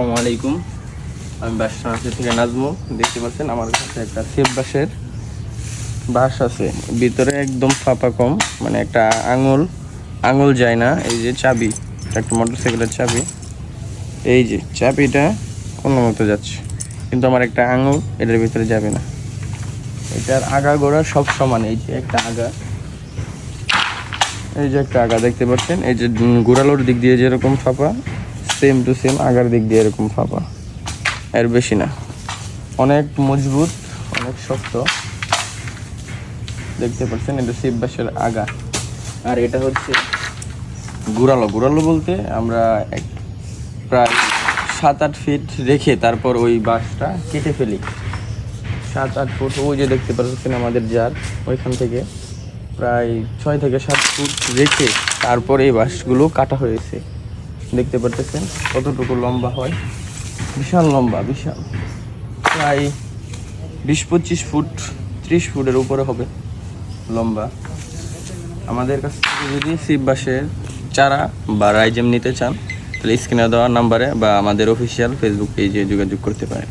আসসালামু আলাইকুম। আমি বাসা থেকে নাজমু। দেখতে পাচ্ছেন আমার কাছে একটা সেফ বাঁশের বাঁশ আছে, ভিতরে একদম ফাঁপা কম, মানে একটা আঙুল যায় না। এই যে চাবি, একটা মোটরসাইকেলের চাবি, এই যে চাবিটা কোনো মতো যাচ্ছে, কিন্তু আমার একটা আঙুল এটার ভিতরে যাবে না। এটার আগা গোড়া সব সমান। এই যে একটা আগা, এই যে একটা আগা দেখতে পাচ্ছেন, এই যে গোড়ালোর দিক দিয়ে যেরকম ফাঁপা, সেম টু সেম আগার দিক দিয়ে এরকম ফাঁপা, এর বেশি না। অনেক মজবুত, অনেক শক্ত। দেখতে পাচ্ছেন এটা সেফ বাঁশের আগা। আর এটা হচ্ছে গুড়ালো বলতে আমরা প্রায় 7-8 ফিট রেখে তারপর ওই বাঁশটা কেটে ফেলি। 7-8 ফুট, ওই যে দেখতে পাচ্ছেন আমাদের জার, ওইখান থেকে প্রায় 6 থেকে 7 ফুট রেখে তারপর এই বাঁশগুলো কাটা হয়েছে। দেখতে পাচ্ছেন কতটুকু লম্বা হয়, বিশাল লম্বা, বিশাল, প্রায় 20-25 ফুট, 30 ফুটের উপরে হবে লম্বা। আমাদের কাছ থেকে যদি সেফ বাঁশের চারা বা রাইজেম নিতে চান, তাহলে স্ক্রিনে দেওয়া নাম্বারে বা আমাদের অফিসিয়াল ফেসবুক পেজে যোগাযোগ করতে পারেন।